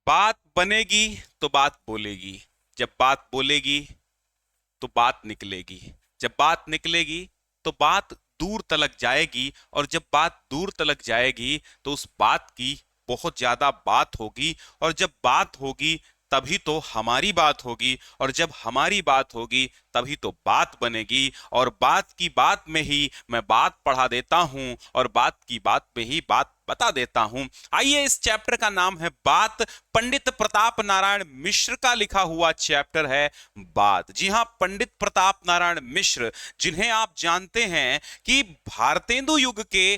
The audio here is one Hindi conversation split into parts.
बात बनेगी तो बात बोलेगी, जब बात बोलेगी तो बात निकलेगी, जब बात निकलेगी तो बात दूर तलक जाएगी, और जब बात दूर तलक जाएगी तो उस बात की बहुत ज्यादा बात होगी, और जब बात होगी तभी तो हमारी बात होगी, और जब हमारी बात होगी तभी तो बात बनेगी, और बात की बात में ही मैं बात पढ़ा देता हूं, और बात की बात में ही बात बता देता हूं। आइए, इस चैप्टर का नाम है बात। पंडित प्रताप नारायण मिश्र का लिखा हुआ चैप्टर है बात। जी हां, पंडित प्रताप नारायण मिश्र, जिन्हें आप जानते हैं कि भारतेंदु युग के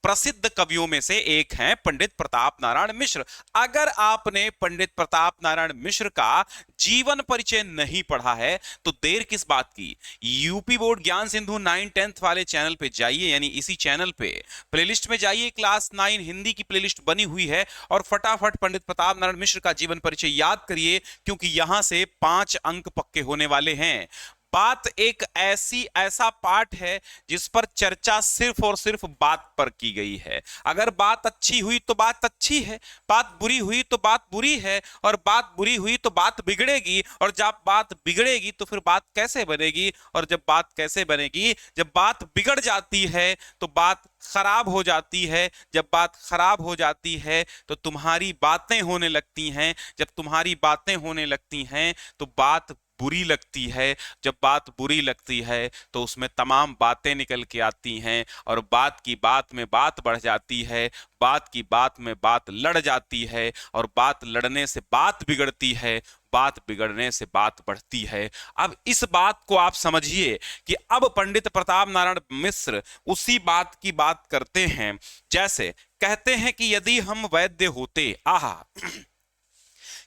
प्रसिद्ध कवियों में से एक हैं पंडित प्रताप नारायण मिश्र। अगर आपने पंडित प्रताप नारायण मिश्र का जीवन परिचय नहीं पढ़ा है तो देर किस बात की। यूपी बोर्ड ज्ञान सिंधु 9-10 वाले चैनल पे जाइए, यानी इसी चैनल पे प्लेलिस्ट में जाइए, क्लास 9 हिंदी की प्लेलिस्ट बनी हुई है, और फटाफट पंडित प्रताप नारायण मिश्र का जीवन परिचय याद करिए, क्योंकि यहां से 5 अंक पक्के होने वाले हैं। बात एक ऐसा पाठ है जिस पर चर्चा सिर्फ और सिर्फ बात पर की गई है। अगर बात अच्छी हुई तो बात अच्छी है, बात बुरी हुई तो बात बुरी है, और बात बुरी हुई तो बात बिगड़ेगी, और जब बात बिगड़ेगी तो फिर बात कैसे बनेगी, और जब बात कैसे बनेगी, जब बात बिगड़ जाती है तो बात खराब हो जाती है, जब बात खराब हो जाती है तो तुम्हारी बातें होने लगती हैं, जब तुम्हारी बातें होने लगती हैं तो बात बुरी लगती है, जब बात बुरी लगती है तो उसमें तमाम बातें निकल के आती हैं, और बात की बात में बात बढ़ जाती है, बात की बात में बात लड़ जाती है, और बात लड़ने से बात बिगड़ती है, बात बिगड़ने से बात बढ़ती है। अब इस बात को आप समझिए कि अब पंडित प्रताप नारायण मिश्र उसी बात की बात करते हैं, जैसे कहते हैं कि यदि हम वैद्य होते, आहा,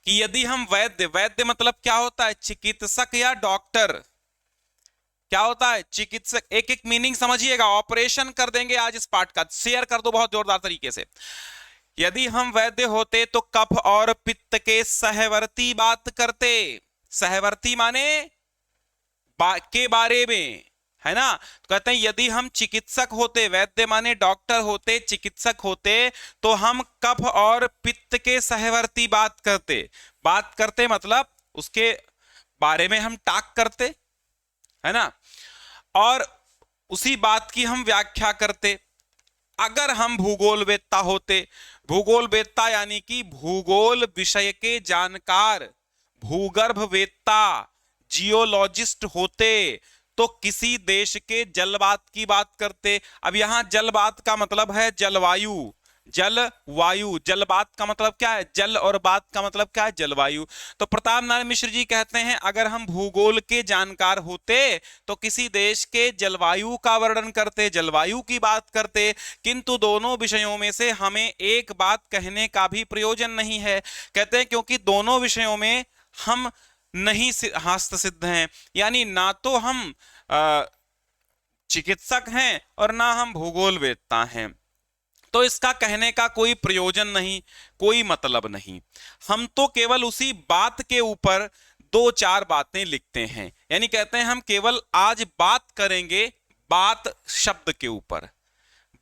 कि यदि हम वैद्य, वैद्य मतलब क्या होता है, चिकित्सक या डॉक्टर। क्या होता है, चिकित्सक। एक एक मीनिंग समझिएगा, ऑपरेशन कर देंगे आज इस पार्ट का, शेयर कर दो बहुत जोरदार तरीके से। यदि हम वैद्य होते तो कफ और पित्त के सहवर्ती बात करते। सहवर्ती माने के बारे में, है ना। तो कहते हैं यदि हम चिकित्सक होते, वैद्य माने डॉक्टर होते, चिकित्सक होते, तो हम कफ और पित्त के सहवर्ती बात करते। बात करते मतलब उसके बारे में हम टाक करते, है ना, और उसी बात की हम व्याख्या करते। अगर हम भूगोल वेत्ता होते, भूगोल वेत्ता यानी कि भूगोल विषय के जानकार, भूगर्भ वेत्ता, जियोलॉजिस्ट होते, तो किसी देश के जलवात की बात करते। अब यहां जलवात का मतलब है जलवायु, जल वायु। जलवात का मतलब क्या है, जल, और बात का मतलब क्या है, जलवायु। तो प्रताप नारायण मिश्र जी कहते हैं अगर हम भूगोल के जानकार होते तो किसी देश के जलवायु का वर्णन करते, जलवायु की बात करते, किंतु दोनों विषयों में से हमें एक बात कहने का भी प्रयोजन नहीं है। कहते हैं क्योंकि दोनों विषयों में हम नहीं हस्त सिद्ध हैं, यानी ना तो हम चिकित्सक हैं और ना हम भूगोल वेत्ता हैं, तो इसका कहने का कोई प्रयोजन नहीं, कोई मतलब नहीं। हम तो केवल उसी बात के ऊपर 2-4 बातें लिखते हैं, यानी कहते हैं हम केवल आज बात करेंगे बात शब्द के ऊपर,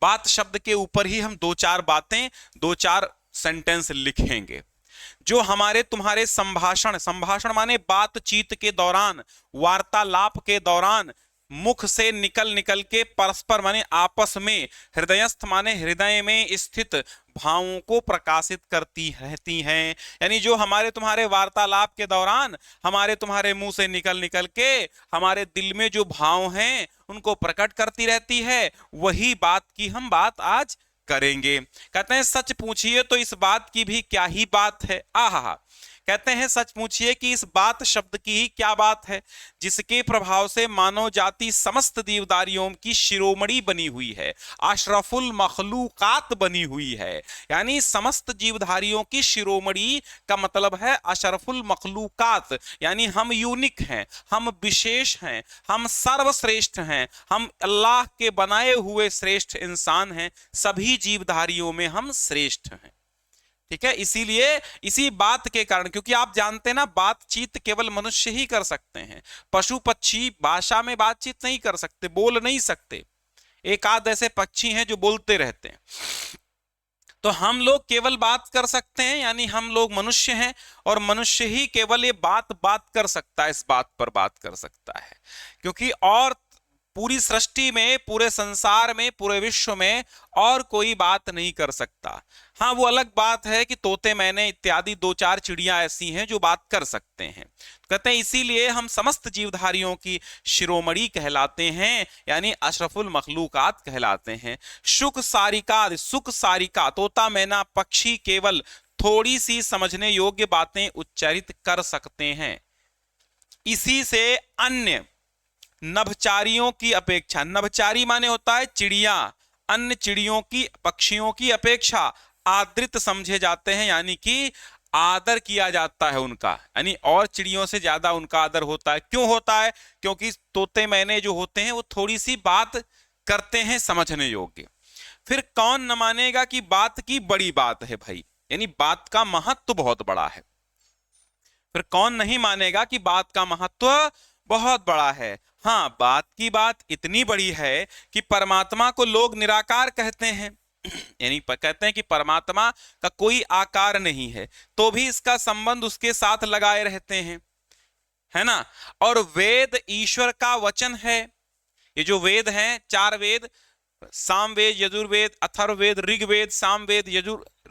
बात शब्द के ऊपर ही हम 2-4 बातें, 2-4 सेंटेंस लिखेंगे। जो हमारे तुम्हारे संभाषण, संभाषण माने बातचीत के दौरान, वार्तालाप के दौरान मुख से निकल निकल के परस्पर माने आपस में, हृदयस्थ माने हृदय में स्थित भावों को प्रकाशित करती रहती हैं। यानी जो हमारे तुम्हारे वार्तालाप के दौरान हमारे तुम्हारे मुंह से निकल निकल के हमारे दिल में जो भाव हैं उनको प्रकट करती रहती है, वही बात की हम बात आज करेंगे। कहते हैं सच पूछिए तो इस बात की भी क्या ही बात है। आहा, कहते हैं सच पूछिए कि इस बात शब्द की ही क्या बात है, जिसके प्रभाव से मानव जाति समस्त जीवधारियों की शिरोमणि बनी हुई है, अशरफुल मखलूकात बनी हुई है। यानी समस्त जीवधारियों की शिरोमणि का मतलब है अशरफुल मखलूकात, यानी हम यूनिक हैं, हम विशेष हैं, हम सर्वश्रेष्ठ हैं, हम अल्लाह के बनाए हुए श्रेष्ठ इंसान हैं, सभी जीवधारियों में हम श्रेष्ठ हैं। ठीक है, इसीलिए इसी बात के कारण, क्योंकि आप जानते हैं ना बातचीत केवल मनुष्य ही कर सकते हैं, पशु पक्षी भाषा में बातचीत नहीं कर सकते, बोल नहीं सकते। एक आध ऐसे पक्षी हैं जो बोलते रहते हैं, तो हम लोग केवल बात कर सकते हैं, यानी हम लोग मनुष्य हैं और मनुष्य ही केवल ये बात बात कर सकता है, इस बात पर बात कर सकता है, क्योंकि और पूरी सृष्टि में, पूरे संसार में, पूरे विश्व में और कोई बात नहीं कर सकता। हाँ, वो अलग बात है कि तोते, मैने इत्यादि दो चार चिड़ियां ऐसी हैं जो बात कर सकते हैं। कहते हैं इसीलिए हम समस्त जीवधारियों की शिरोमणि कहलाते हैं, यानी अशरफुल मखलूकात कहलाते हैं। सुख सारिका, सुख सारिका, तोता मैना पक्षी केवल थोड़ी सी समझने योग्य बातें उच्चारित कर सकते हैं। इसी से अन्य नभचारियों की अपेक्षा, नभचारी माने होता है चिड़िया, अन्य चिड़ियों की, पक्षियों की अपेक्षा आदृत समझे जाते हैं, यानी कि आदर किया जाता है उनका, यानी और चिड़ियों से ज्यादा उनका आदर होता है। क्यों होता है? क्योंकि तोते मैने जो होते हैं वो थोड़ी सी बात करते हैं समझने योग्य। फिर कौन न मानेगा कि बात की बड़ी बात है भाई, यानी बात का महत्व बहुत बड़ा है। फिर कौन नहीं मानेगा कि बात का महत्व बहुत बड़ा है। हाँ, बात की बात इतनी बड़ी है कि परमात्मा को लोग निराकार कहते हैं, यानी कहते हैं कि परमात्मा का कोई आकार नहीं है, तो भी इसका संबंध उसके साथ लगाए रहते हैं, है ना। और वेद ईश्वर का वचन है। ये जो वेद हैं, चार वेद, सामवेद, यजुर्वेद, अथर्ववेद, ऋग्वेद, सामवेद,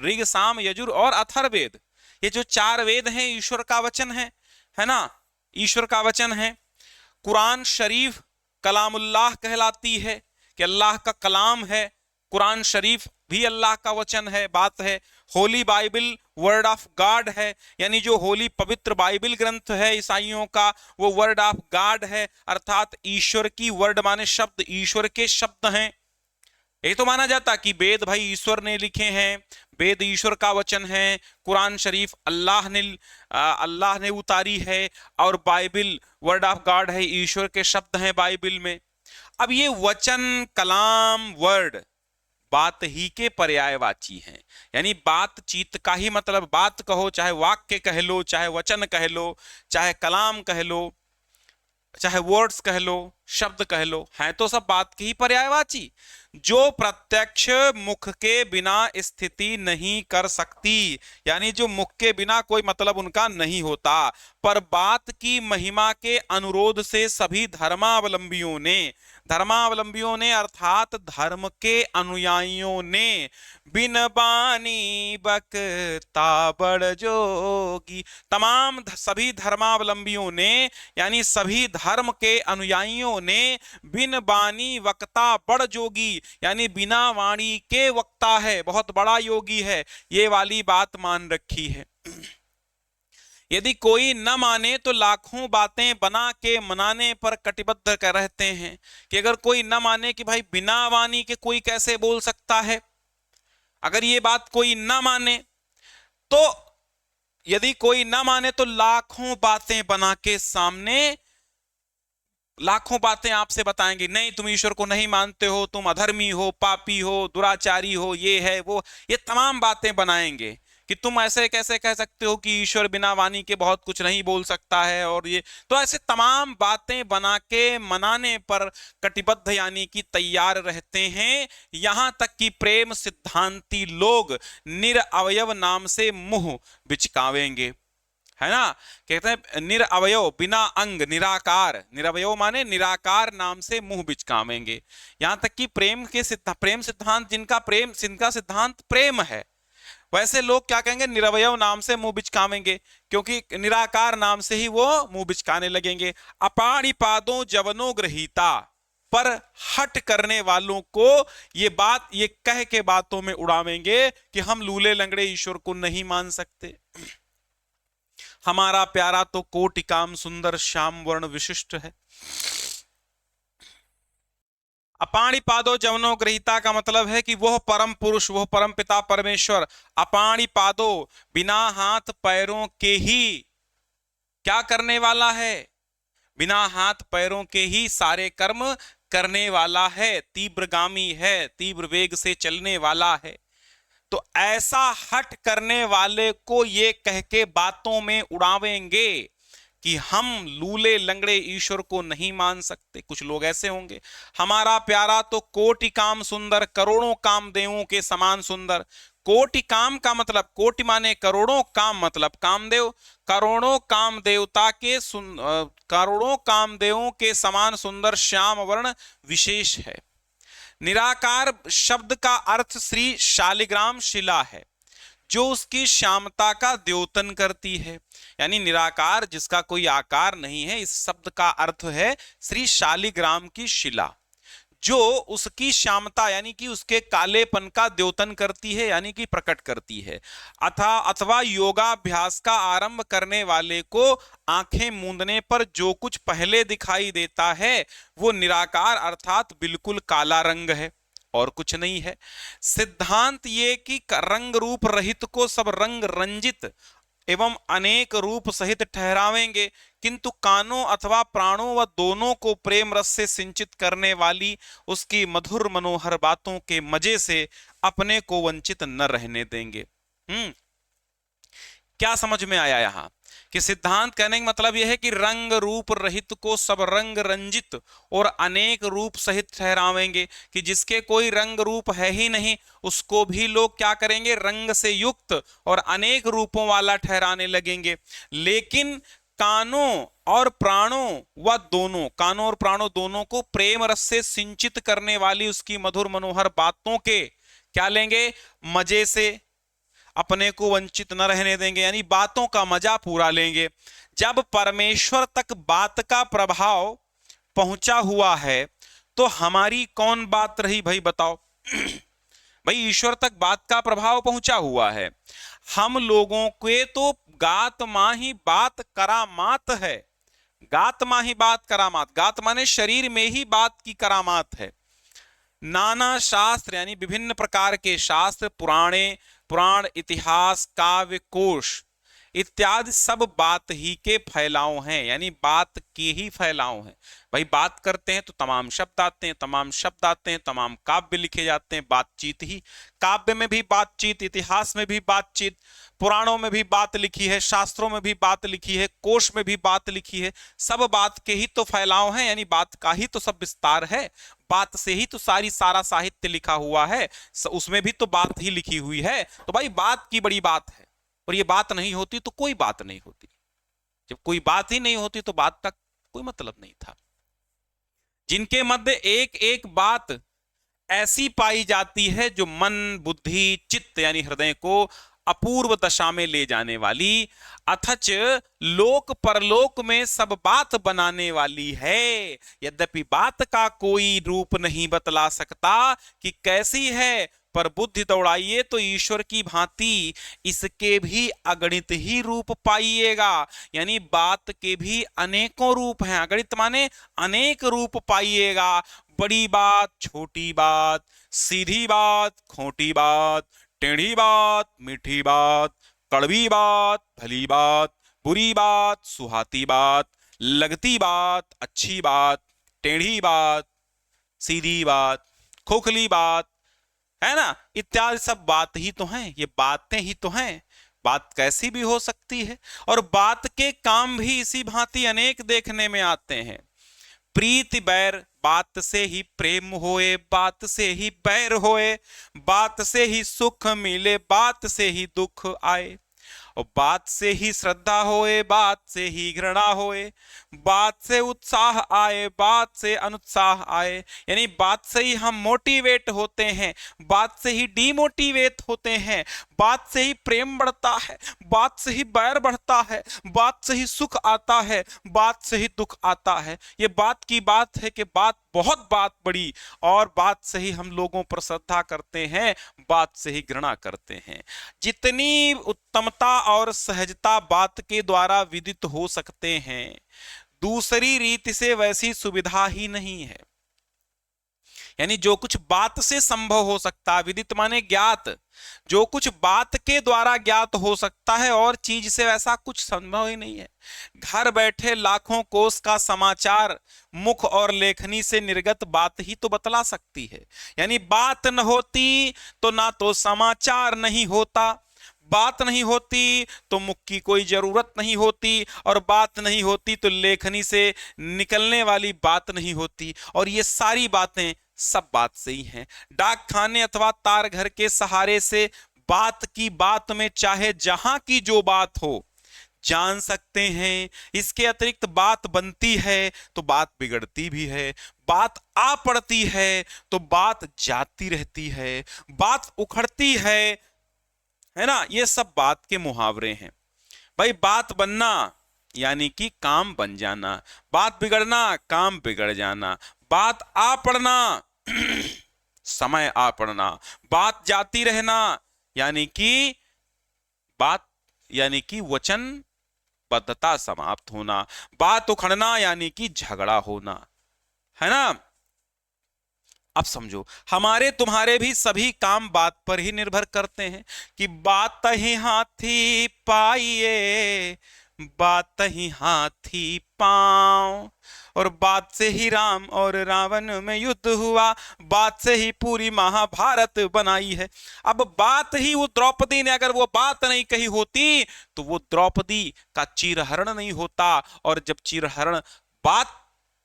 ऋग, साम, यजुर और अथर्ववेद, ये जो चार वेद हैं ईश्वर का वचन है ना, ईश्वर का वचन है। कुरान शरीफ कलामुल्लाह कहलाती है कि अल्लाह का कलाम है। कुरान शरीफ भी अल्लाह का वचन है, बात है। Holi Bible word of God है, यानी जो होली पवित्र बाइबल ग्रंथ है ईसाइयों का, वो वर्ड ऑफ गॉड है, अर्थात ईश्वर की, वर्ड माने शब्द, ईश्वर के शब्द हैं। ये तो माना जाता कि वेद भाई ईश्वर ने लिखे हैं, वेद ईश्वर का वचन है, कुरान शरीफ अल्लाह ने उतारी है, और बाइबल वर्ड ऑफ गॉड है, ईश्वर के शब्द हैं बाइबल में। अब ये वचन, कलाम, वर्ड बात ही के पर्यायवाची हैं, यानी बातचीत का ही मतलब, बात कहो, चाहे वाक्य कह लो, चाहे वचन कह लो, चाहे कलाम कह लो, चाहे वर्ड्स कह लो, शब्द कह लो, हैं तो सब बात की ही पर्यायवाची, जो प्रत्यक्ष मुख के बिना स्थिति नहीं कर सकती, यानी जो मुख के बिना कोई मतलब उनका नहीं होता। पर बात की महिमा के अनुरोध से सभी धर्मावलंबियों ने अर्थात धर्म के अनुयायियों ने बिन बानी बकता बड़ जोगी, सभी धर्मावलंबियों ने, यानी सभी धर्म के अनुयायियों ने बिन बानी वक्ता बड़ जोगी, यानी बिना वाणी के वक्ता है, बहुत बड़ा योगी है, ये वाली बात मान रखी है। यदि कोई न माने तो लाखों बातें बना के मनाने पर कटिबद्ध कर रहते हैं, कि अगर कोई न माने कि भाई बिना वाणी के कोई कैसे बोल सकता है, अगर ये बात कोई न माने, तो यदि कोई न माने तो लाखों बातें बना के सामने, लाखों बातें आपसे बताएंगे, नहीं तुम ईश्वर को नहीं मानते हो, तुम अधर्मी हो, पापी हो, दुराचारी हो, ये है वो, ये तमाम बातें बनाएंगे कि तुम ऐसे कैसे कह सकते हो कि ईश्वर बिना वाणी के बहुत कुछ नहीं बोल सकता है, और ये तो ऐसे तमाम बातें बना के मनाने पर कटिबद्ध, यानी कि तैयार रहते हैं। यहां तक कि प्रेम सिद्धांती लोग निरअवयव नाम से मुंह बिचकावेंगे, है ना। कहते हैं निरअवयव, बिना अंग, निराकार, निरअवयव माने निराकार नाम से मुंह बिचकावेंगे। यहां तक कि प्रेम सिद्धांत, जिनका सिद्धांत प्रेम है, वैसे लोग क्या कहेंगे, निरवयव नाम से मुंह बिचकावेंगे, क्योंकि निराकार नाम से ही वो मुंह बिचकाने लगेंगे। अपाणि पादों जवनो ग्रहीता, पर हट करने वालों को ये कह के बातों में उड़ावेंगे कि हम लूले लंगड़े ईश्वर को नहीं मान सकते, हमारा प्यारा तो कोटि काम सुंदर श्याम वर्ण विशिष्ट है। अपाणी पादो जवनो ग्रहीता का मतलब है कि वह परम पुरुष, वह परम पिता परमेश्वर अपाणी पादो, बिना हाथ पैरों के ही क्या करने वाला है, बिना हाथ पैरों के ही सारे कर्म करने वाला है, तीव्रगामी है, तीव्र वेग से चलने वाला है। तो ऐसा हट करने वाले को ये कह के बातों में उड़ावेंगे कि हम लूले लंगड़े ईश्वर को नहीं मान सकते। कुछ लोग ऐसे होंगे, हमारा प्यारा तो कोटि काम सुंदर, करोड़ों कामदेवों के समान सुंदर। कोटि काम का मतलब, कोटि माने करोड़ों, काम मतलब कामदेव, करोड़ों काम देवता के करोड़ों कामदेवों के समान सुंदर श्याम वर्ण विशेष है। निराकार शब्द का अर्थ श्री शालिग्राम शिला है जो उसकी श्यामता का द्योतन करती है। यानी निराकार जिसका कोई आकार नहीं है, इस शब्द का अर्थ है श्री शालिग्राम की शिला जो उसकी श्यामता यानी कि उसके कालेपन का द्योतन करती है, यानी कि प्रकट करती है। अथवा योगाभ्यास का आरंभ करने वाले को आंखें मूंदने पर जो कुछ पहले दिखाई देता है वो निराकार अर्थात बिल्कुल काला रंग है और कुछ नहीं है। सिद्धांत ये कि रंग रूप रहित को सब रंग रंजित एवं अनेक रूप सहित ठहरावेंगे, किंतु कानों अथवा प्राणों व दोनों को प्रेम रस से सिंचित करने वाली उसकी मधुर मनोहर बातों के मजे से अपने को वंचित न रहने देंगे। क्या समझ में आया यहां कि सिद्धांत कहने का मतलब यह है कि रंग रूप रहित को सब रंग रंजित और अनेक रूप सहित ठहरावेंगे, कि जिसके कोई रंग रूप है ही नहीं उसको भी लोग क्या करेंगे, रंग से युक्त और अनेक रूपों वाला ठहराने लगेंगे। लेकिन कानों और प्राणों व दोनों, कानों और प्राणों दोनों को प्रेम रस से सिंचित करने वाली उसकी मधुर मनोहर बातों के क्या लेंगे, मजे से अपने को वंचित न रहने देंगे, यानी बातों का मजा पूरा लेंगे। जब परमेश्वर तक बात का प्रभाव पहुंचा हुआ है तो हमारी कौन बात रही भाई बताओ। भाई ईश्वर तक बात का प्रभाव पहुंचा हुआ है, हम लोगों के तो गात मां ही बात करामात है। गात मां ही बात करामात, गात माने शरीर में ही बात की करामात है। नाना शास्त्र यानी विभिन्न प्रकार के शास्त्र, पुराण, इतिहास, काव्य, कोश इत्यादि सब बात ही के फैलाव हैं, यानी बात के ही फैलाव हैं। भाई बात करते हैं तो तमाम शब्द आते हैं, तमाम शब्द आते हैं, तमाम काव्य लिखे जाते हैं, बातचीत ही, काव्य में भी बातचीत, इतिहास में भी बातचीत, पुराणों में भी बात लिखी है, शास्त्रों में भी बात लिखी है, कोश में भी बात लिखी है, सब बात के ही तो फैलाव हैं, यानी बात का ही तो सब विस्तार है। बात से ही तो सारा साहित्य लिखा हुआ है, उसमें भी तो बात ही लिखी हुई है। तो भाई बात की बड़ी बात है, और ये बात नहीं होती तो कोई बात नहीं होती। जब कोई बात ही नहीं होती तो बात का कोई मतलब नहीं था। जिनके मध्य एक एक बात ऐसी पाई जाती है जो मन, बुद्धि, चित्त यानी हृदय को अपूर्व दशा में ले जाने वाली, अथच लोक परलोक में सब बात बनाने वाली है। यद्यपि बात का कोई रूप नहीं बतला सकता कि कैसी है, पर बुद्धि दौड़ाइए तो ईश्वर की भांति इसके भी अगणित ही रूप पाइएगा। यानी बात के भी अनेकों रूप हैं, अगणित माने अनेक रूप पाइएगा। बड़ी बात, छोटी बात, सीधी बात, खोटी बात, टेढ़ी बात, मीठी बात, कड़वी बात, भली बात, बुरी बात, सुहाती बात, लगती बात, अच्छी बात, टेढ़ी बात, सीधी बात, खोखली बात, है ना, इत्यादि सब बात ही तो हैं, ये बातें ही तो हैं। बात कैसी भी हो सकती है, और बात के काम भी इसी भांति अनेक देखने में आते हैं। प्रीति बैर, बात से ही प्रेम होए, बात से ही बैर होए, बात से ही सुख मिले, बात से ही दुख आए, और बात से ही श्रद्धा होए, बात से ही घृणा होए, बात से उत्साह आए, बात से अनुत्साह आए। यानी बात से ही हम मोटिवेट होते हैं, बात से ही डीमोटिवेट होते हैं, बात से ही प्रेम बढ़ता है, बात से ही बैर बढ़ता है, बात से ही सुख आता है, बात से ही दुख आता है। ये बात की बात है कि बात बहुत बात बड़ी, और बात से ही हम लोगों पर श्रद्धा करते हैं, बात से ही घृणा करते हैं। जितनी उत्तमता और सहजता बात के द्वारा विदित हो सकते हैं, दूसरी रीति से वैसी सुविधा ही नहीं है। यानी जो कुछ बात से संभव हो सकता है, विदित माने ज्ञात, जो कुछ बात के द्वारा ज्ञात हो सकता है और चीज से वैसा कुछ संभव ही नहीं है। घर बैठे लाखों कोस का समाचार मुख और लेखनी से निर्गत बात ही तो बतला सकती है। यानी बात न होती तो ना तो समाचार नहीं होता, बात नहीं होती तो मुख की कोई जरूरत नहीं होती, और बात नहीं होती तो लेखनी से निकलने वाली बात नहीं होती। और ये सारी बातें सब बात से ही हैं। डाक खाने अथवा तार घर के सहारे से बात की बात में चाहे जहां की जो बात हो जान सकते हैं। इसके अतिरिक्त बात बनती है तो बात बिगड़ती भी है, बात आ पड़ती है तो बात जाती रहती है, बात उखड़ती है ना। ये सब बात के मुहावरे हैं भाई। बात बनना यानी कि काम बन जाना, बात बिगड़ना काम बिगड़ जाना, बात आ पड़ना समय आ पड़ना, बात जाती रहना यानी कि बात यानी कि वचन बद्धता समाप्त होना, बात उखड़ना यानी कि झगड़ा होना, है ना। अब समझो हमारे तुम्हारे भी सभी काम बात पर ही निर्भर करते हैं कि बात ही हाथी पाइए, बात ही हाथी पांव, और बात से ही राम और रावण में युद्ध हुआ, बात से ही पूरी महाभारत बनाई है। अब बात ही, वो द्रौपदी ने अगर वो बात नहीं कही होती तो वो द्रौपदी का चीरहरण नहीं होता, और जब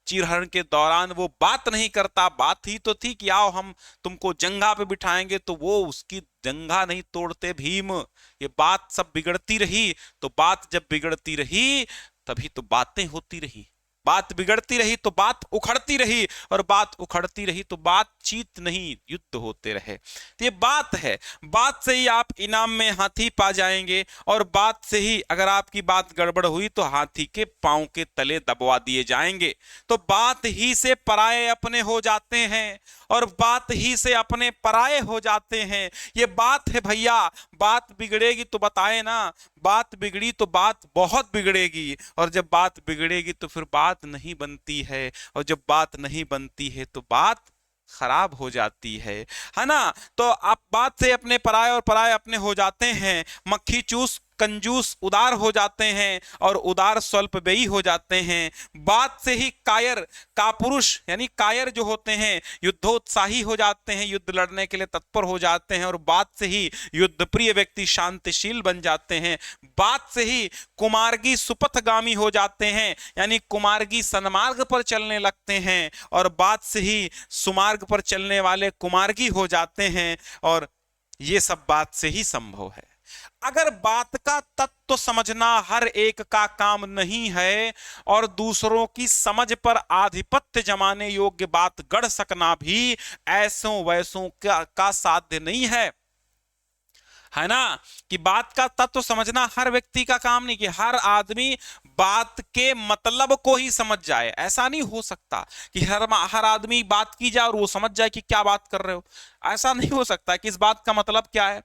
चीरहरण के दौरान वो बात नहीं करता, बात ही तो थी कि आओ हम तुमको जंघा पे बिठाएंगे, तो वो उसकी जंघा नहीं तोड़ते भीम। ये बात सब बिगड़ती रही, तो बात जब बिगड़ती रही तभी तो बातें होती रही, बात बिगड़ती रही तो बात उखड़ती रही, और बात उखड़ती रही तो बातचीत नहीं युद्ध होते रहे। तो ये बात है, बात से ही आप इनाम में हाथी पा जाएंगे, और बात से ही अगर आपकी बात गड़बड़ हुई तो हाथी के पांव के तले दबवा दिए जाएंगे। तो बात ही से पराये अपने हो जाते हैं, और बात ही से अपने पराये हो जाते हैं। ये बात है भैया। बात बिगड़ेगी तो बताए ना, बात बिगड़ी तो बात बहुत बिगड़ेगी, और जब बात बिगड़ेगी तो फिर बात नहीं बनती है, और जब बात नहीं बनती है तो बात खराब हो जाती है ना। तो आप बात से अपने पराये और पराये अपने हो जाते हैं। मक्खी चूस कंजूस उदार हो जाते हैं, और उदार स्वल्प व्ययी हो जाते हैं। बात से ही कायर कापुरुष यानी कायर जो होते हैं युद्धोत्साही हो जाते हैं, युद्ध लड़ने के लिए तत्पर हो जाते हैं, और बात से ही युद्ध प्रिय व्यक्ति शांतिशील बन जाते हैं। बात से ही कुमार्गी सुपथगामी हो जाते हैं, यानी कुमार्गी सन्मार्ग पर चलने लगते हैं, और बात से ही सुमार्ग पर चलने वाले कुमार्गी हो जाते हैं। और ये सब बात से ही संभव है। अगर बात का तत्व समझना हर एक का काम नहीं है, और दूसरों की समझ पर आधिपत्य जमाने योग्य बात गढ़ सकना भी ऐसों वैसों का साध्य नहीं है ना। कि बात का तत्व समझना हर व्यक्ति का काम नहीं, कि हर आदमी बात के मतलब को ही समझ जाए, ऐसा नहीं हो सकता कि हर आदमी बात की जाए और वो समझ जाए कि क्या बात कर रहे हो। ऐसा नहीं हो सकता कि इस बात का मतलब क्या है।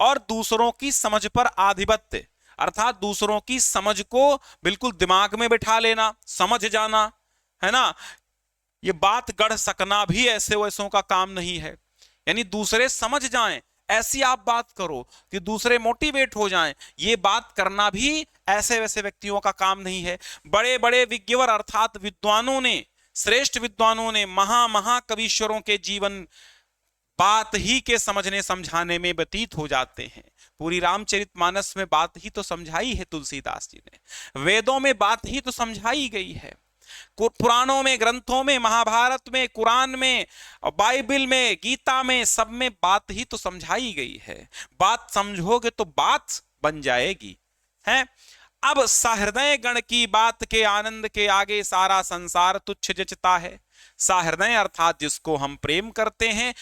और दूसरों की समझ पर आधिपत्य अर्थात दूसरों की समझ को बिल्कुल दिमाग में बिठा लेना, समझ जाना, है ना। ये बात गढ़ सकना भी ऐसे वैसों का काम नहीं है, यानी दूसरे समझ जाएं ऐसी आप बात करो कि दूसरे मोटिवेट हो जाएं, ये बात करना भी ऐसे वैसे व्यक्तियों का काम नहीं है। बड़े बड़े विज्ञवर अर्थात विद्वानों ने, श्रेष्ठ विद्वानों ने, महाकवीश्वरों के जीवन बात ही के समझने समझाने में व्यतीत हो जाते हैं। पूरी रामचरितमानस में बात ही तो समझाई है तुलसीदास जी ने, वेदों में बात ही तो समझाई गई है, पुराणों में, ग्रंथों में, महाभारत में, कुरान में, बाइबल में, गीता में, सब में बात ही तो समझाई गई है। बात समझोगे तो बात बन जाएगी है। अब सहृदय गण की बात के आनंद के आगे सारा संसार तुच्छ जचता है। सहृदय अर्थात जिसको हम प्रेम करते हैं,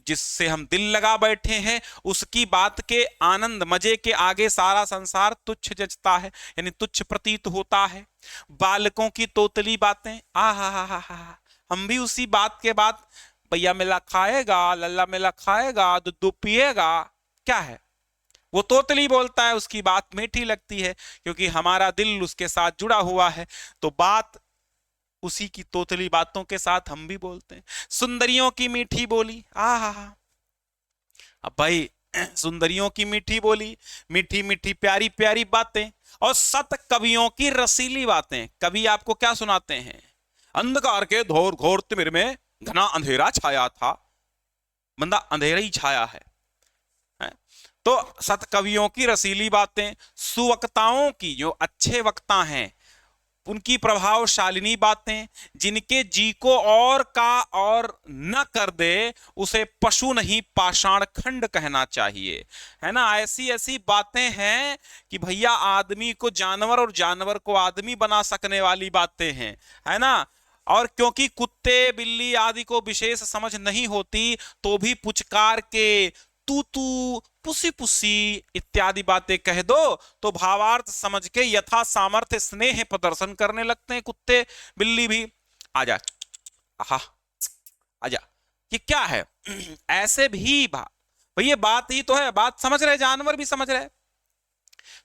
जिससे हम दिल लगा बैठे हैं, उसकी बात के आनंद मजे के आगे सारा संसार तुच्छ जचता है, यानी तुच्छ प्रतीत होता है। बालकों की तोतली बातें, हम भी उसी बात के बाद भैया मिला खाएगा, लल्ला मिला खाएगा, दूध पिएगा, क्या है वो तोतली बोलता है, उसकी बात मीठी लगती है क्योंकि हमारा दिल उसके साथ जुड़ा हुआ है। तो बात उसी की तोतली बातों के साथ हम भी बोलते हैं। सुंदरियों की मीठी बोली, अब भाई सुंदरियों की मीठी बोली, मीठी मीठी प्यारी प्यारी बातें, और सत कवियों की रसीली बातें। कवि आपको क्या सुनाते हैं? अंधकार के घोर घोर तिमिर में घना अंधेरा छाया था, बंदा अंधेरा ही छाया है। तो सत कवियों की रसीली बातें, सुवक्ताओं की, जो अच्छे वक्ता हैं, उनकी प्रभावशालिनी बातें, जिनके जी को और का और न कर दे उसे पशु नहीं पाषाण खंड कहना चाहिए, है ना। ऐसी ऐसी बातें हैं कि भैया आदमी को जानवर और जानवर को आदमी बना सकने वाली बातें हैं, है ना। और क्योंकि कुत्ते बिल्ली आदि को विशेष समझ नहीं होती तो भी पुचकार के तू तू पुसी पुसी इत्यादि बातें कह दो तो भावार्थ समझ के यथा सामर्थ्य स्नेह प्रदर्शन करने लगते हैं कुत्ते बिल्ली भी। आजा, आहा, आजा, ये क्या है? ऐसे भी भैया बात ही तो है, बात समझ रहे, जानवर भी समझ रहे।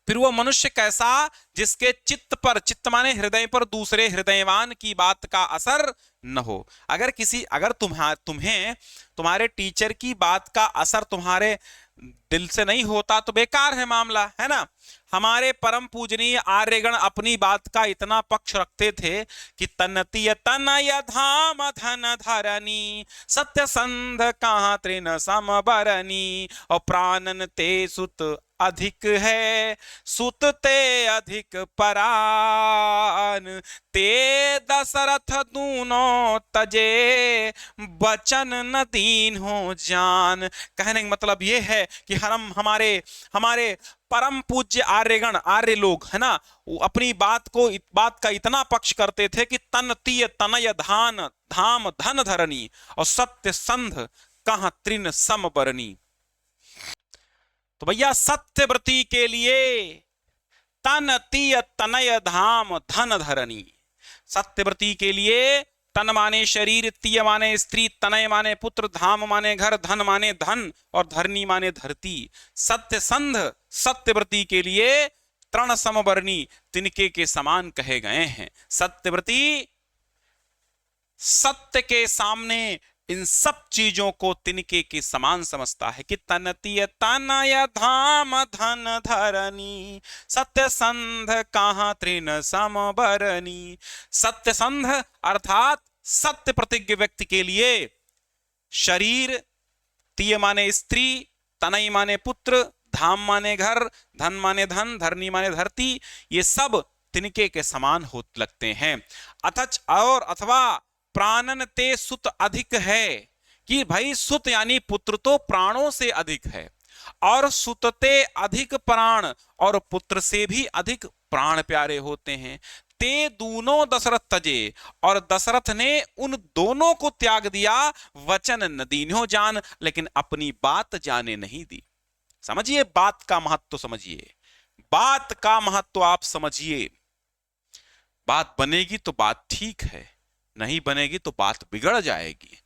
फिर वो मनुष्य कैसा जिसके चित्त पर, चित्त माने हृदय पर, दूसरे हृदयवान की बात का असर न हो। अगर तुम्हें तुम्हारे टीचर की बात का असर तुम्हारे दिल से नहीं होता तो बेकार है मामला, है ना। हमारे परम पूजनीय आर्यगण अपनी बात का इतना पक्ष रखते थे कि तनतीय तनय धाम धन धरनी, सत्य संध कहाँ तृण समबरनी, और प्राणन ते सुत अधिक है, सुत ते अधिक परान, ते दशरथ दूनो तजे, बचन न दीन हो जान। कहने का मतलब ये है कि हम हमारे परम पूज्य आर्यगण, आर्य लोग, है ना, वो अपनी बात का इतना पक्ष करते थे कि तन तीय तनय धाम धन धरनी, और सत्य संध कहाँ तृण समबरनी। तो भैया सत्यव्रती के लिए तन तीय तनय धाम धन धरनी, सत्यव्रती के लिए तन माने शरीर, तीय माने स्त्री, तनय माने पुत्र, धाम माने घर, धन माने धन, और धरनी माने धरती। सत्य संध सत्यव्रती के लिए तृण समबरनी, तिनके के समान कहे गए हैं। सत्यव्रती सत्य के सामने इन सब चीजों को तिनके के समान समझता है कि तनतीय तनय धाम धन धरनी, सत्य संध कहाँ तृण समबरनी। सत्य संध अर्थात सत्य प्रतिज्ञ व्यक्ति के लिए शरीर, तीय माने स्त्री, तनय माने पुत्र, धाम माने घर, धन माने धन, धरनी माने धरती, ये सब तिनके के समान हो लगते हैं। अथच और अथवा प्राणन ते सुत अधिक है, कि भाई सुत यानी पुत्र तो प्राणों से अधिक है, और सुतते अधिक प्राण, और पुत्र से भी अधिक प्राण प्यारे होते हैं। ते दूनों दशरथ तजे, और दशरथ ने उन दोनों को त्याग दिया, वचन न दीन्यो जान, लेकिन अपनी बात जाने नहीं दी। समझिए बात का महत्व, समझिए बात का महत्व, आप समझिए। बात बनेगी तो बात ठीक है, नहीं बनेगी तो बात बिगड़ जाएगी।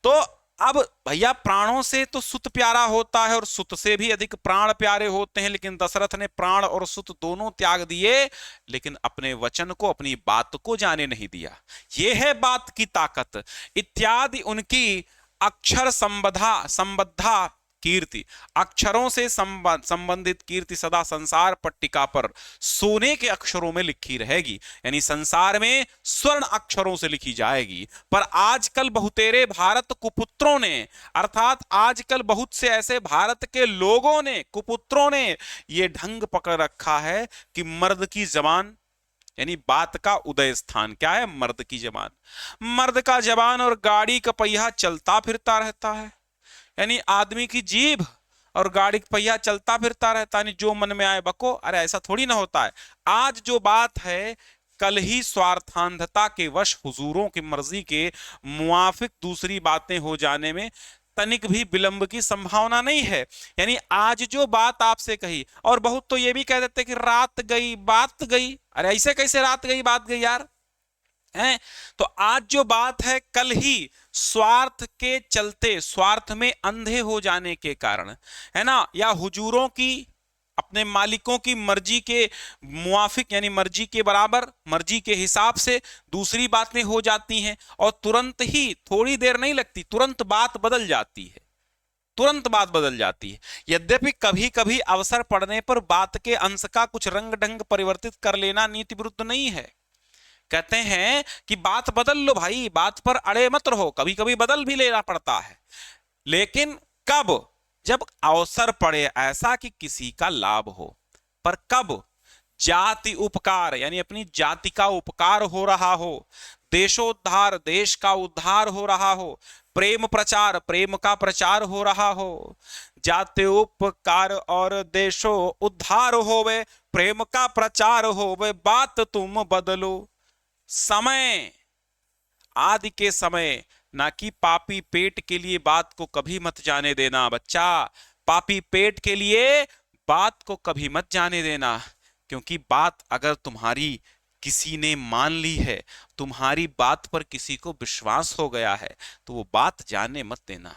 तो अब भैया प्राणों से तो सुत प्यारा होता है और सुत से भी अधिक प्राण प्यारे होते हैं, लेकिन दशरथ ने प्राण और सुत दोनों त्याग दिए, लेकिन अपने वचन को, अपनी बात को जाने नहीं दिया। यह है बात की ताकत। इत्यादि उनकी अक्षर संबद्धा कीर्ति, अक्षरों से संबंधित कीर्ति सदा संसार पट्टिका पर सोने के अक्षरों में लिखी रहेगी, यानी संसार में स्वर्ण अक्षरों से लिखी जाएगी। पर आजकल बहुतेरे भारत कुपुत्रों ने, अर्थात आजकल बहुत से ऐसे भारत के लोगों ने, कुपुत्रों ने ये ढंग पकड़ रखा है कि मर्द की जबान, यानी बात का उदय स्थान क्या है? मर्द की जबान। मर्द का जबान और गाड़ी का पहिया चलता फिरता रहता है, यानी आदमी की जीभ और गाड़ी का पहिया चलता फिरता रहता है, जो मन में आए बको। अरे ऐसा थोड़ी ना होता है। आज जो बात है, कल ही स्वार्थांधता के वश हुजूरों की मर्जी के मुआफिक दूसरी बातें हो जाने में तनिक भी विलंब की संभावना नहीं है। यानी आज जो बात आपसे कही, और बहुत तो ये भी कह देते कि रात गई बात गई। अरे ऐसे कैसे रात गई बात गई यार, हैं? तो आज जो बात है, कल ही स्वार्थ के चलते, स्वार्थ में अंधे हो जाने के कारण, है ना, या हुजूरों की, अपने मालिकों की मर्जी के मुआफिक, यानी मर्जी के बराबर, मर्जी के हिसाब से दूसरी बातें हो जाती हैं, और तुरंत ही, थोड़ी देर नहीं लगती, तुरंत बात बदल जाती है, तुरंत बात बदल जाती है। यद्यपि कभी कभी अवसर पड़ने पर बात के अंश का कुछ रंग ढंग परिवर्तित कर लेना नीति विरुद्ध नहीं है। कहते हैं कि बात बदल लो भाई, बात पर अड़े मत रहो, कभी कभी बदल भी लेना पड़ता है, लेकिन कब? जब अवसर पड़े ऐसा कि किसी का लाभ हो। पर कब? जाति उपकार यानी अपनी जाति का उपकार हो रहा हो, देशोद्धार देश का उद्धार हो रहा हो, प्रेम प्रचार प्रेम का प्रचार हो रहा हो, जाति उपकार और देशो उद्धार होवे, प्रेम का प्रचार होवे, बात तुम बदलो। समय, आदि के समय, ना कि पापी पेट के लिए बात को कभी मत जाने देना बच्चा, पापी पेट के लिए बात को कभी मत जाने देना, क्योंकि बात अगर तुम्हारी किसी ने मान ली है, तुम्हारी बात पर किसी को विश्वास हो गया है, तो वो बात जाने मत देना,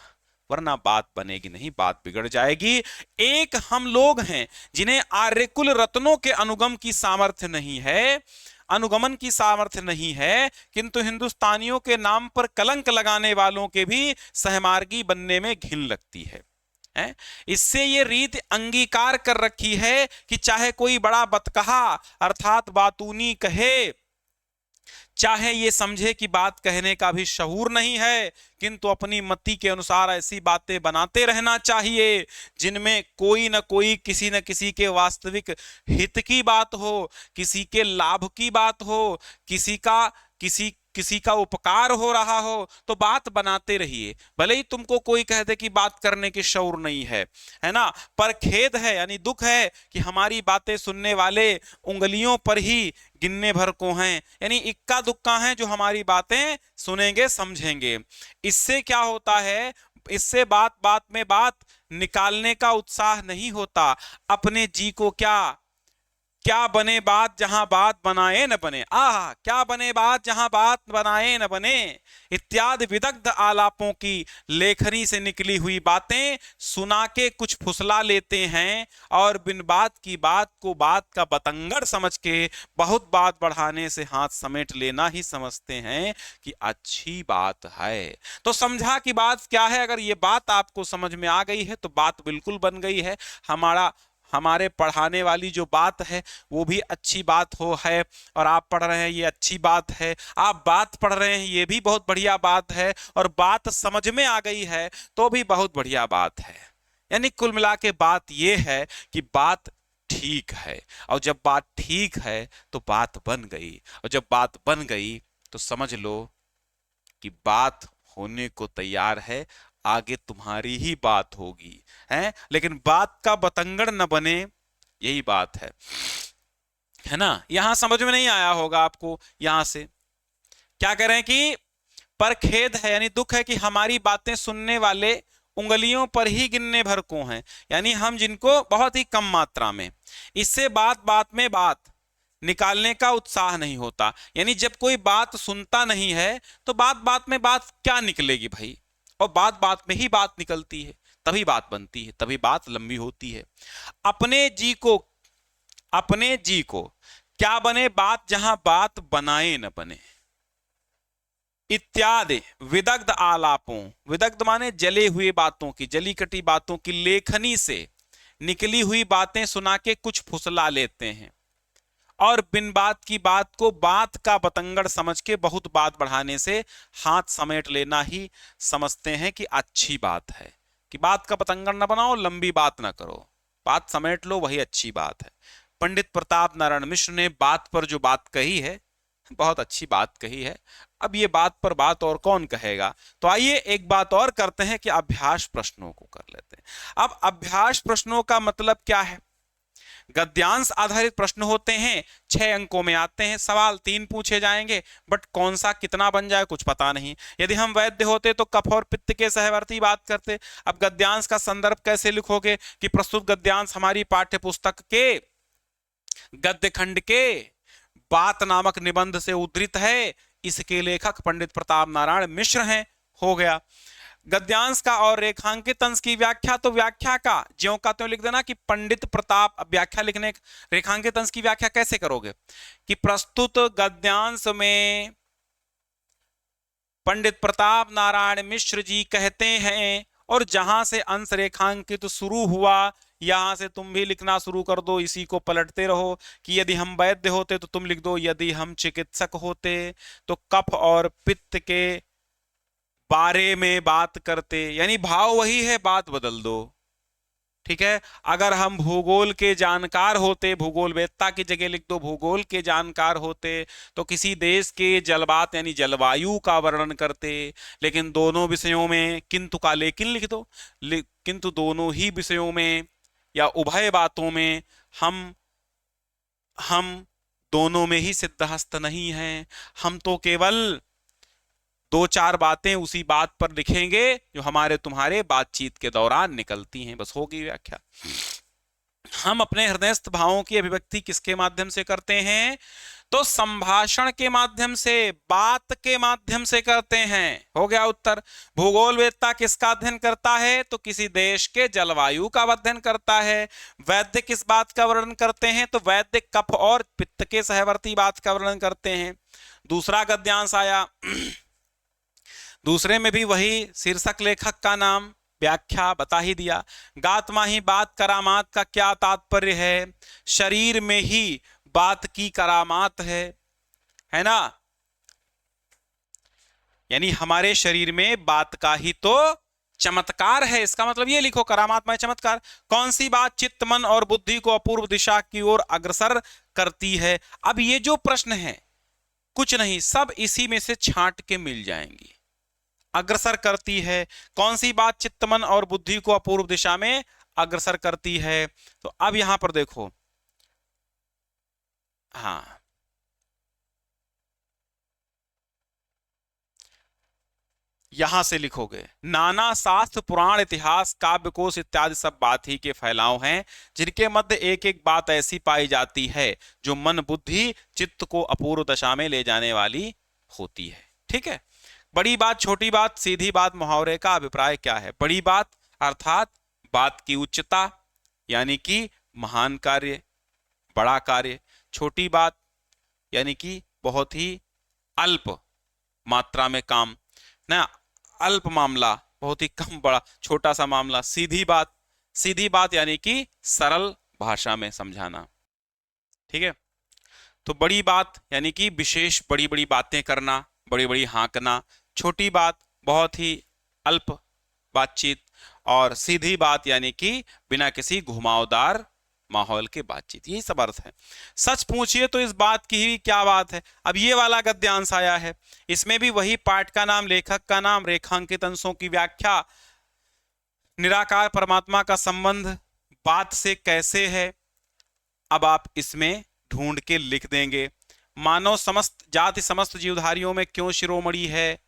वरना बात बनेगी नहीं, बात बिगड़ जाएगी। एक हम लोग हैं जिन्हें आर्यकुल रत्नों के अनुगम की सामर्थ्य नहीं है, अनुगमन की सामर्थ्य नहीं है, किंतु हिंदुस्तानियों के नाम पर कलंक लगाने वालों के भी सहमार्गी बनने में घिन लगती है। इससे ये रीत अंगीकार कर रखी है कि चाहे कोई बड़ा बतकहा अर्थात बातूनी कहे, चाहे ये समझे कि बात कहने का भी शऊर नहीं है, किंतु अपनी मति के अनुसार ऐसी बातें बनाते रहना चाहिए जिनमें कोई न कोई किसी न किसी के वास्तविक हित की बात हो, किसी के लाभ की बात हो, किसी का उपकार हो रहा हो, तो बात बनाते रहिए, भले ही तुमको कोई कह दे कि बात करने की शऊर नहीं है, है ना। पर खेद है यानी दुख है कि हमारी बातें सुनने वाले उंगलियों पर ही गिनने भर को हैं, यानी इक्का दुक्का हैं जो हमारी बातें सुनेंगे समझेंगे। इससे क्या होता है, इससे बात बात में बात निकालने का उत्साह नहीं होता। अपने जी को क्या बने बात जहां बात बनाए न बने, आह क्या बने बात जहां बात बनाए न बने, इत्यादि विदग्ध आलापों की लेखनी से निकली हुई बातें सुना के कुछ फुसला लेते हैं और बिन बात की बात को बात का बतंगड़ समझ के बहुत बात बढ़ाने से हाथ समेट लेना ही समझते हैं कि अच्छी बात है। तो समझा कि बात क्या है, अगर ये बात आपको समझ में आ गई है तो बात बिल्कुल बन गई है। हमारे पढ़ाने वाली जो बात है वो भी अच्छी बात है, और आप पढ़ रहे हैं ये अच्छी बात है, आप बात पढ़ रहे हैं ये भी बहुत बढ़िया बात है, और बात समझ में आ गई है तो भी बहुत बढ़िया बात है। यानी कुल मिला के बात ये है कि बात ठीक है, और जब बात ठीक है तो बात बन गई, और जब बात बन गई तो समझ लो कि बात होने को तैयार है, आगे तुम्हारी ही बात होगी, है, लेकिन बात का बतंगड़ न बने, यही बात है ना। यहां समझ में नहीं आया होगा आपको, यहां से क्या कह रहे हैं कि पर खेद है यानी दुख है कि हमारी बातें सुनने वाले उंगलियों पर ही गिनने भर को हैं, यानी हम जिनको बहुत ही कम मात्रा में, इससे बात बात में बात निकालने का उत्साह नहीं होता। यानी जब कोई बात सुनता नहीं है तो बात बात में बात क्या निकलेगी भाई, और बात बात में ही बात निकलती है, तभी बात बनती है, तभी बात लंबी होती है। अपने जी को क्या बने बात जहां बात बनाए न बने, इत्यादि विदग्ध आलापों, विदग्ध माने जले हुए बातों की, जली कटी बातों की लेखनी से निकली हुई बातें सुना के कुछ फुसला लेते हैं, और बिन बात की बात को बात का बतंगड़ समझ के बहुत बात बढ़ाने से हाथ समेट लेना ही समझते हैं कि अच्छी बात है, कि बात का बतंगड़ न बनाओ, लंबी बात ना करो, बात समेट लो, वही अच्छी बात है। पंडित प्रताप नारायण मिश्र ने बात पर जो बात कही है, बहुत अच्छी बात कही है। अब ये बात पर बात और कौन कहेगा, तो आइए एक बात और करते हैं कि अभ्यास प्रश्नों को कर लेते हैं। अब अभ्यास प्रश्नों का मतलब क्या है, गद्यांश आधारित प्रश्न होते हैं, 6 अंकों में आते हैं, सवाल 3 पूछे जाएंगे, बट कौन सा कितना बन जाए कुछ पता नहीं। यदि हम वैद्य होते तो कफ और पित्त के सहवर्ती बात करते। अब गद्यांश का संदर्भ कैसे लिखोगे कि प्रस्तुत गद्यांश हमारी पाठ्य पुस्तक के गद्य खंड के बात नामक निबंध से उद्धृत है, इसके लेखक पंडित प्रताप नारायण मिश्र हैं, हो गया। गद्यांश का और रेखांकित अंश की व्याख्या, तो व्याख्या का ज्यों का त्यों लिख देना कि पंडित प्रताप। अब व्याख्या लिखने, रेखांकित अंश की व्याख्या कैसे करोगे कि प्रस्तुत गद्यांश में पंडित प्रताप नारायण मिश्र जी कहते हैं, और जहां से अंश रेखांकित शुरू हुआ यहां से तुम भी लिखना शुरू कर दो, इसी को पलटते रहो कि यदि हम वैद्य होते तो तुम लिख दो, यदि हम चिकित्सक होते तो कफ और पित्त के बारे में बात करते, यानी भाव वही है, बात बदल दो। ठीक है, अगर हम भूगोल के जानकार होते, भूगोल वेत्ता की जगह लिख दो भूगोल के जानकार होते, तो किसी देश के जलवात यानी जलवायु का वर्णन करते। लेकिन दोनों विषयों में किंतु का लेकिन लिख दो, किंतु दोनों ही विषयों में या उभय बातों में हम दोनों में ही सिद्धहस्त नहीं हैं। हम तो केवल दो चार बातें उसी बात पर लिखेंगे जो हमारे तुम्हारे बातचीत के दौरान निकलती हैं, बस होगी व्याख्या। हम अपने हृदयस्थ भावों की अभिव्यक्ति किसके माध्यम से करते हैं? तो संभाषण के माध्यम से, बात के माध्यम से करते हैं। हो गया उत्तर। भूगोलवेत्ता किसका अध्ययन करता है? तो किसी देश के जलवायु का अध्ययन करता है। वैद्य किस बात का वर्णन करते हैं? तो वैद्य कफ और पित्त के सहवर्ती बात का वर्णन करते हैं। दूसरा गद्यांश आया, दूसरे में भी वही शीर्षक, लेखक का नाम, व्याख्या बता ही दिया। गात माही बात करामात का क्या तात्पर्य है? शरीर में ही बात की करामात है ना, यानी हमारे शरीर में बात का ही तो चमत्कार है। इसका मतलब ये लिखो, करामात में चमत्कार। कौन सी बात चित्त, मन और बुद्धि को अपूर्व दिशा की ओर अग्रसर करती है? अब ये जो प्रश्न है कुछ नहीं, सब इसी में से छांट के मिल जाएंगी। अग्रसर करती है, कौन सी बात चित्त, मन और बुद्धि को अपूर्व दिशा में अग्रसर करती है? तो अब यहां पर देखो, हाँ, यहां से लिखोगे, नाना शास्त्र पुराण इतिहास काव्य कोश इत्यादि सब बात ही के फैलाव हैं, जिनके मध्य एक एक बात ऐसी पाई जाती है जो मन बुद्धि चित्त को अपूर्व दशा में ले जाने वाली होती है। ठीक है, बड़ी बात, छोटी बात, सीधी बात, मुहावरे का अभिप्राय क्या है? बड़ी बात अर्थात बात की उच्चता, यानी कि महान कार्य, बड़ा कार्य। छोटी बात यानी कि बहुत ही अल्प मात्रा में काम ना, अल्प मामला, बहुत ही कम बड़ा, छोटा सा मामला। सीधी बात यानी कि सरल भाषा में समझाना। ठीक है, तो बड़ी बात यानी कि विशेष बड़ी बड़ी बातें करना, बड़ी बड़ी हाँकना। छोटी बात बहुत ही अल्प बातचीत, और सीधी बात यानी कि बिना किसी घुमावदार माहौल के बातचीत। यही सब अर्थ है। सच पूछिए तो इस बात की ही क्या बात है? अब ये वाला गद्यांश आया है, इसमें भी वही पाठ का नाम, लेखक का नाम, रेखांकित अंशों की व्याख्या, निराकार परमात्मा का संबंध बात से कैसे है। अब आप इसमें ढूंढ के लिख देंगे, मानव समस्त जाति समस्त जीवधारियों में क्यों शिरोमणि है?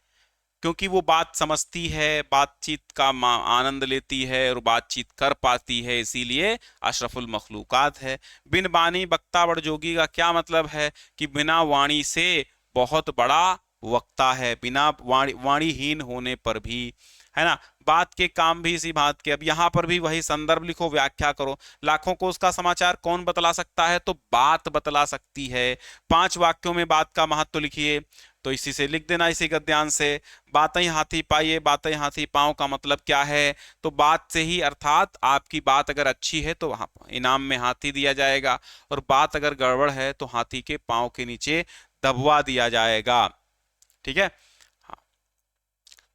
क्योंकि वो बात समझती है, बातचीत का आनंद लेती है और बातचीत कर पाती है, इसीलिए अशरफुल मखलूकात है। बिन बानी बक्ता बड़ जोगी का क्या मतलब है? कि बिना वाणी से बहुत बड़ा वक्ता है, बिना वाणीहीन होने पर भी, है ना। बात के काम भी इसी बात के। अब यहां पर भी वही संदर्भ लिखो, व्याख्या करो। लाखों को उसका समाचार कौन बतला सकता है? तो बात बतला सकती है। 5 वाक्यों में बात का महत्व लिखिए, तो इसी से लिख देना, इसी गद्यांश से। बातें हाथी पाइए, बातें हाथी पांव का मतलब क्या है? तो बात से ही, अर्थात आपकी बात अगर अच्छी है तो इनाम में हाथी दिया जाएगा, और बात अगर गड़बड़ है तो हाथी के पांव के नीचे दबवा दिया जाएगा। ठीक है,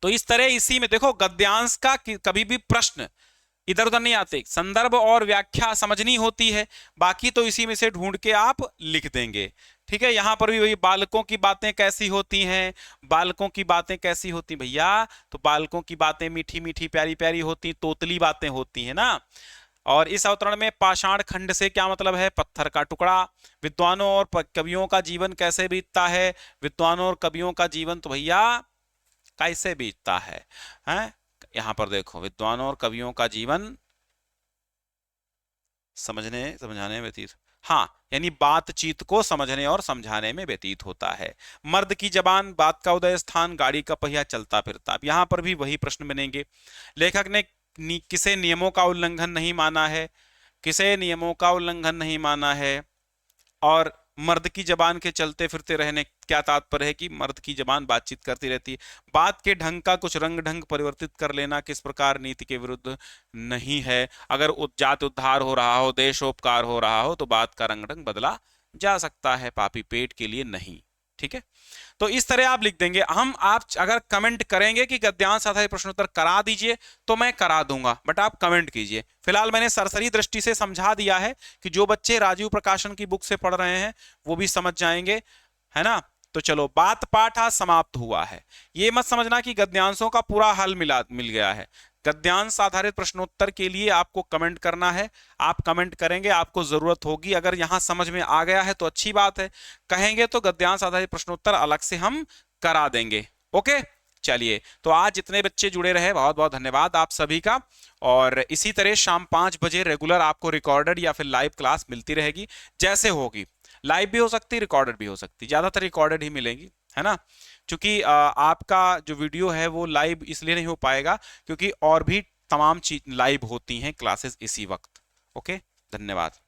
तो इस तरह इसी में देखो, गद्यांश का कभी भी प्रश्न इधर उधर नहीं आते, संदर्भ और व्याख्या समझनी होती है, बाकी तो इसी में से ढूंढ के आप लिख देंगे। ठीक है, यहां पर भी वही, बालकों की बातें कैसी होती हैं? बालकों की बातें कैसी होती भैया? तो बालकों की बातें मीठी मीठी प्यारी प्यारी होती, तोतली बातें होती है ना। और इस अवतरण में पाषाण खंड से क्या मतलब है? पत्थर का टुकड़ा। विद्वानों और कवियों का जीवन कैसे बीतता है? विद्वानों और कवियों का जीवन तो भैया कैसे बीतता है, हैं? यहां पर देखो, विद्वानों और कवियों का जीवन समझने समझाने में व्यतीत, हाँ, यानी बातचीत को समझने और समझाने में व्यतीत होता है। मर्द की जबान, बात का उदय स्थान, गाड़ी का पहिया चलता फिरता। अब यहां पर भी वही प्रश्न बनेंगे, लेखक ने किसे नियमों का उल्लंघन नहीं माना है? किसे नियमों का उल्लंघन नहीं माना है? और मर्द की जबान के चलते फिरते रहने क्या तात्पर्य है? कि मर्द की जबान बातचीत करती रहती है। बात के ढंग का कुछ रंग ढंग परिवर्तित कर लेना किस प्रकार नीति के विरुद्ध नहीं है? अगर जाति उद्धार हो रहा हो, देशोपकार हो रहा हो, तो बात का रंग ढंग बदला जा सकता है, पापी पेट के लिए नहीं। ठीक है, तो इस तरह आप लिख देंगे। आप अगर कमेंट करेंगे कि गद्यांश आधारित प्रश्नोत्तर करा दीजिए तो मैं करा दूंगा, बट आप कमेंट कीजिए। फिलहाल मैंने सरसरी दृष्टि से समझा दिया है कि जो बच्चे राजीव प्रकाशन की बुक से पढ़ रहे हैं वो भी समझ जाएंगे, है ना। तो चलो, बात पाठ आज समाप्त हुआ है। ये मत समझना कि गद्यांशों का पूरा हल मिल गया है। गद्यांश आधारित प्रश्नोत्तर के लिए आपको कमेंट करना है, आप कमेंट करेंगे, आपको जरूरत होगी। अगर यहां समझ में आ गया है तो अच्छी बात है, कहेंगे तो गद्यांश आधारित प्रश्नोत्तर अलग से हम करा देंगे। ओके, चलिए, तो आज जितने बच्चे जुड़े रहे बहुत बहुत धन्यवाद आप सभी का। और इसी तरह शाम 5 बजे रेगुलर आपको रिकॉर्डेड या फिर लाइव क्लास मिलती रहेगी, जैसे होगी। लाइव भी हो सकती, रिकॉर्डेड भी हो सकती, ज्यादातर रिकॉर्डेड ही मिलेंगी, है ना। क्योंकि आपका जो वीडियो है वो लाइव इसलिए नहीं हो पाएगा क्योंकि और भी तमाम चीज लाइव होती हैं क्लासेस इसी वक्त। ओके, धन्यवाद।